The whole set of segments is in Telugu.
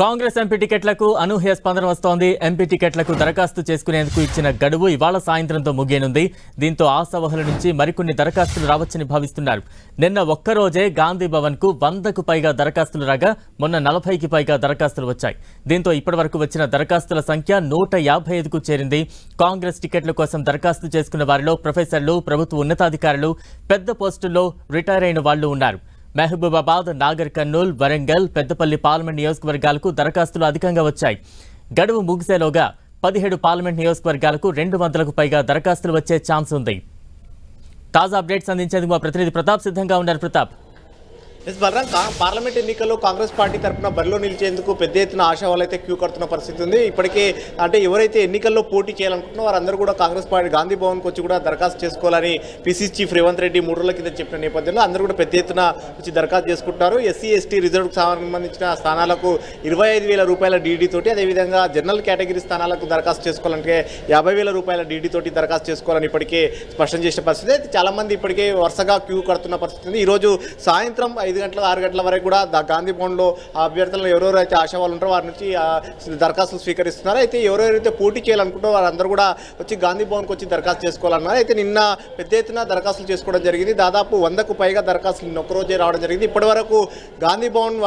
కాంగ్రెస్ ఎంపీ టికెట్లకు అనూహ్య స్పందన వస్తోంది. ఎంపీ టికెట్లకు దరఖాస్తు చేసుకునేందుకు ఇచ్చిన గడువు ఇవాళ సాయంత్రంతో ముగియనుంది. దీంతో ఆశావహుల నుంచి మరికొన్ని దరఖాస్తులు రావచ్చని భావిస్తున్నారు. నిన్న ఒక్కరోజే గాంధీ భవన్ కు 100కు పైగా దరఖాస్తులు రాగా మొన్న 40కి పైగా దరఖాస్తులు వచ్చాయి. దీంతో ఇప్పటివరకు వచ్చిన దరఖాస్తుల సంఖ్య 155కు చేరింది. కాంగ్రెస్ టికెట్ల కోసం దరఖాస్తు చేసుకున్న వారిలో ప్రొఫెసర్లు, ప్రభుత్వ ఉన్నతాధికారులు, పెద్ద పోస్టుల్లో రిటైర్ అయిన వాళ్లు ఉన్నారు. మహబూబాబాద్, నాగర్ కర్నూల్, వరంగల్, పెద్దపల్లి పార్లమెంట్ నియోజకవర్గాలకు దరఖాస్తులు అధికంగా వచ్చాయి. గడువు ముగిసేలోగా 17 పార్లమెంట్ నియోజకవర్గాలకు 200కు పైగా దరఖాస్తులు వచ్చే ఛాన్స్ ఉంది. తాజా అప్డేట్స్ అందించేందుకు మా ప్రతినిధి ప్రతాప్ సిద్ధంగా ఉన్నారు. ప్రతాప్, బలరాం, పార్లమెంట్ ఎన్నికల్లో కాంగ్రెస్ పార్టీ తరఫున బరిలో నిలిచేందుకు పెద్ద ఎత్తున ఆశావాళ్ళు అయితే క్యూ కడుతున్న పరిస్థితి ఉంది. ఇప్పటికే అంటే ఎవరైతే ఎన్నికల్లో పోటీ చేయాలనుకుంటున్నారో వారందరూ కూడా కాంగ్రెస్ పార్టీ గాంధీ భవన్కి వచ్చి కూడా దరఖాస్తు చేసుకోవాలని పిసిసి చీఫ్ రేవంత్ రెడ్డి 3 రోజుల కింద చెప్పిన నేపథ్యంలో అందరూ కూడా పెద్ద ఎత్తున వచ్చి దరఖాస్తు చేసుకుంటున్నారు. ఎస్సీ ఎస్టీ రిజర్వ్కి సంబంధించిన స్థానాలకు 25,000 రూపాయల డీడీ తోటి, అదేవిధంగా జనరల్ కేటగిరీ స్థానాలకు దరఖాస్తు చేసుకోవాలంటే 50,000 రూపాయల డీడీ తోటి దరఖాస్తు చేసుకోవాలని ఇప్పటికే స్పష్టం చేసిన పరిస్థితి. అయితే చాలామంది ఇప్పటికే వరుసగా క్యూ కడుతున్న పరిస్థితి ఉంది. ఈరోజు సాయంత్రం 5 గంటల 6 గంటల వరకు కూడా గాంధీ భవన్లో అభ్యర్థులను ఎవరెవరైతే ఆశావాళ్ళు ఉంటారో వారి నుంచి దరఖాస్తులు స్వీకరిస్తున్నారు. అయితే ఎవరెవరైతే పోటీ చేయాలనుకుంటారో వారందరూ కూడా వచ్చి గాంధీ భవన్కి వచ్చి దరఖాస్తు చేసుకోవాలన్నారు. అయితే నిన్న పెద్ద ఎత్తున దరఖాస్తులు చేసుకోవడం జరిగింది. దాదాపు 100కు పైగా దరఖాస్తులు నిన్న ఒక్కరోజే రావడం జరిగింది. ఇప్పటివరకు గాంధీ భవన్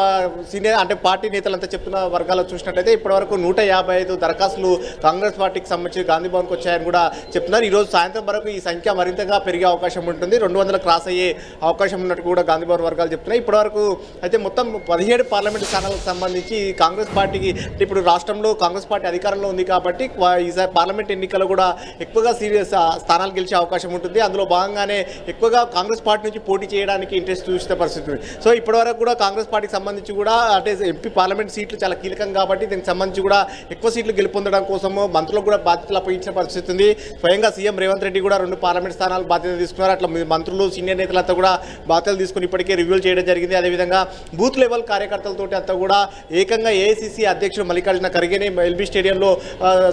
సీనియర్ అంటే పార్టీ నేతలంతా చెప్తున్న వర్గాల్లో చూసినట్లయితే ఇప్పటివరకు 155 దరఖాస్తులు కాంగ్రెస్ పార్టీకి సంబంధించి గాంధీ భవన్కి వచ్చాయని కూడా చెప్తున్నారు. ఈరోజు సాయంత్రం వరకు ఈ సంఖ్య మరింతగా పెరిగే అవకాశం ఉంటుంది. 200 క్రాస్ అయ్యే అవకాశం ఉన్నట్టు కూడా గాంధీ భవన్ వర్గాలు చెప్తున్నాయి. ఇప్పటివరకు అయితే మొత్తం 17 పార్లమెంటు స్థానాలకు సంబంధించి కాంగ్రెస్ పార్టీకి అంటే ఇప్పుడు రాష్ట్రంలో కాంగ్రెస్ పార్టీ అధికారంలో ఉంది కాబట్టి ఈసారి పార్లమెంట్ ఎన్నికల్లో కూడా ఎక్కువగా సీరియస్ స్థానాలు గెలిచే అవకాశం ఉంటుంది. అందులో భాగంగానే ఎక్కువగా కాంగ్రెస్ పార్టీ నుంచి పోటీ చేయడానికి ఇంట్రెస్ట్ చూసిన పరిస్థితి ఉంది. సో ఇప్పటివరకు కూడా కాంగ్రెస్ పార్టీకి సంబంధించి కూడా అంటే ఎంపీ పార్లమెంట్ సీట్లు చాలా కీలకం కాబట్టి దీనికి సంబంధించి కూడా ఎక్కువ సీట్లు గెలుపొందడం కోసము మంత్రులకు కూడా బాధ్యతలు అప్పగించిన పరిస్థితి ఉంది. స్వయంగా సీఎం రేవంత్ రెడ్డి కూడా 2 పార్లమెంట్ స్థానాలు బాధ్యత తీసుకున్నారు. అట్లా మంత్రులు, సీనియర్ నేతలంతా కూడా బాధ్యతలు తీసుకుని ఇప్పటికే రివ్యూలు చేయడం జరిగింది. అదేవిధంగా బూత్ లెవెల్ కార్యకర్తలతో అంతా కూడా ఏకంగా ఏఐసీసీ అధ్యక్షుడు మల్లికార్జున ఖర్గేని ఎల్బీ స్టేడియంలో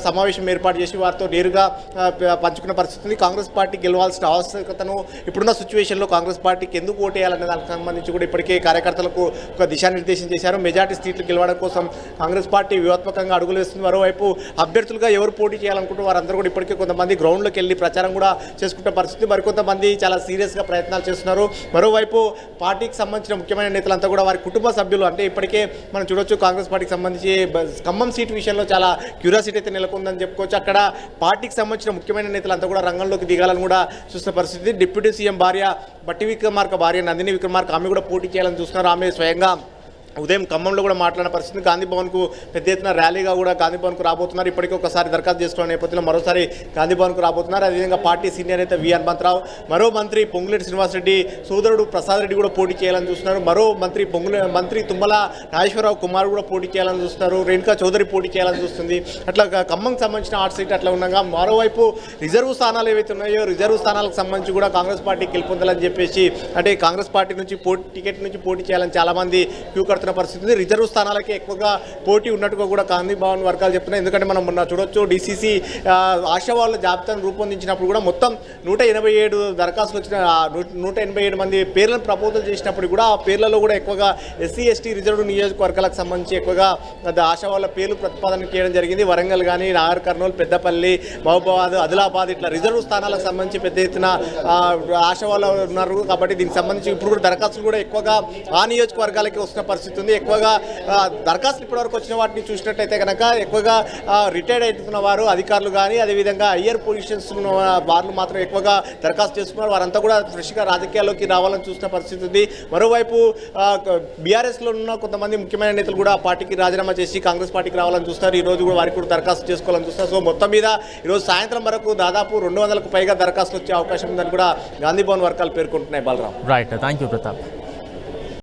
సమావేశం ఏర్పాటు చేసి వారితో నేరుగా పంచుకున్న పరిస్థితి ఉంది. కాంగ్రెస్ పార్టీ గెలవాల్సిన ఆవశ్యకతను ఇప్పుడున్న సిచ్యువేషన్లో కాంగ్రెస్ పార్టీకి ఎందుకు ఓటేయాలనే దానికి సంబంధించి కూడా ఇప్పటికే కార్యకర్తలకు ఒక దిశానిర్దేశం చేశారు. మెజార్టీ సీట్లు గెలవడం కోసం కాంగ్రెస్ పార్టీ వ్యూహాత్మకంగా అడుగులు వేస్తుంది. మరోవైపు అభ్యర్థులుగా ఎవరు పోటీ చేయాలనుకుంటున్నారు వారందరూ కూడా ఇప్పటికే కొంతమంది గ్రౌండ్లోకి వెళ్ళి ప్రచారం కూడా చేసుకుంటే పరిస్థితి, మరికొంతమంది చాలా సీరియస్గా ప్రయత్నాలు చేస్తున్నారు. మరోవైపు పార్టీకి సంబంధించిన ముఖ్యమైన నేతలంతా కూడా వారి కుటుంబ సభ్యులు అంటే ఇప్పటికే మనం చూడొచ్చు కాంగ్రెస్ పార్టీకి సంబంధించి ఖమ్మం సీటు విషయంలో చాలా క్యూరియాసిటీ అయితే నెలకొందని చెప్పుకోవచ్చు. అక్కడ పార్టీకి సంబంధించిన ముఖ్యమైన నేతలంతా కూడా రంగంలోకి దిగాలని కూడా చూస్తున్న పరిస్థితి. డిప్యూటీ సీఎం భార్య బట్టి విక్రమార్క భార్య నందిని విక్రమార్క ఆమె కూడా పోటీ చేయాలని చూస్తున్నారు. ఆమె స్వయంగా ఉదయం ఖమ్మంలో కూడా మాట్లాడిన పరిస్థితి. గాంధీ భవన్కు పెద్ద ఎత్తున ర్యాలీగా కూడా గాంధీ భవన్కు రాబోతున్నారు. ఇప్పటికీ ఒకసారి దరఖాస్తు చేసుకున్న నేపథ్యంలో మరోసారి గాంధీ భవన్కు రాబోతున్నారు. అదేవిధంగా పార్టీ సీనియర్ అయితే వి హనుమంతరావు, మరో మంత్రి పొంగులేటి శ్రీనివాసరెడ్డి సోదరుడు ప్రసాద్ రెడ్డి కూడా పోటీ చేయాలని చూస్తున్నారు. మరో మంత్రి తుమ్మల నాగేశ్వరరావు కుమార్ కూడా పోటీ చేయాలని చూస్తున్నారు. రేణుకా చౌదరి పోటీ చేయాలని చూస్తుంది. అట్లా ఖమ్మంకి సంబంధించిన ఆర్ట్ సీట్ అట్లా ఉండగా మరోవైపు రిజర్వ్ స్థానాలు ఏవైతే ఉన్నాయో రిజర్వ్ స్థానాలకు సంబంధించి కూడా కాంగ్రెస్ పార్టీ గెలుపొందాలని చెప్పేసి అంటే కాంగ్రెస్ పార్టీ నుంచి టికెట్ నుంచి పోటీ చేయాలని చాలామంది క్యూ కడుతున్న పరిస్థితి. రిజర్వ్ స్థానాలకే ఎక్కువగా పోటీ ఉన్నట్టుగా కూడా గాంధీ భవన్ వర్గాలు చెప్తున్నాయి. ఎందుకంటే మనం మొన్న చూడొచ్చు డీసీసీ ఆశావాళ్ళ జాబితాను రూపొందించినప్పుడు కూడా మొత్తం 187 దరఖాస్తులు వచ్చిన 187 మంది పేర్లను ప్రపోజల్ చేసినప్పుడు కూడా ఆ పేర్లలో కూడా ఎక్కువగా ఎస్సీ ఎస్టీ రిజర్వ్ నియోజకవర్గాలకు సంబంధించి ఎక్కువగా ఆశావాళ్ళ పేర్లు ప్రతిపాదన చేయడం జరిగింది. వరంగల్ కానీ, నాగర్ కర్నూలు, పెద్దపల్లి, మహబూబాబాద్, ఆదిలాబాద్ ఇట్లా రిజర్వ్ స్థానాలకు సంబంధించి పెద్ద ఎత్తున ఆశావాళ్ళు ఉన్నారు. కాబట్టి దీనికి సంబంధించి ఇప్పుడు కూడా దరఖాస్తులు కూడా ఎక్కువగా ఆ నియోజకవర్గాలకి వస్తున్న పరిస్థితి ఉంది. ఎక్కువగా దరఖాస్తులు ఇప్పటివరకు వచ్చిన వాటిని చూసినట్టయితే కనుక ఎక్కువగా రిటైర్డ్ అవుతున్న వారు అధికారులు కానీ అదేవిధంగా హయ్యర్ పొజిషన్స్ ఉన్న వారు మాత్రం ఎక్కువగా దరఖాస్తు చేసుకున్నారు. వారంతా కూడా ఫ్రెష్గా రాజకీయాల్లోకి రావాలని చూసిన పరిస్థితి ఉంది. మరోవైపు బీఆర్ఎస్లో ఉన్న కొంతమంది ముఖ్యమైన నేతలు కూడా పార్టీకి రాజీనామా చేసి కాంగ్రెస్ పార్టీకి రావాలని చూస్తారు. ఈ రోజు కూడా వారికి కూడా దరఖాస్తు చేసుకోవాలని చూస్తారు. సో మొత్తం మీద ఈరోజు సాయంత్రం వరకు దాదాపు 200కు పైగా దరఖాస్తులు వచ్చే అవకాశం ఉందని కూడా గాంధీ భవన్ వర్గాలు పేర్కొంటున్నాయి. Balram, right, thank you Pratap.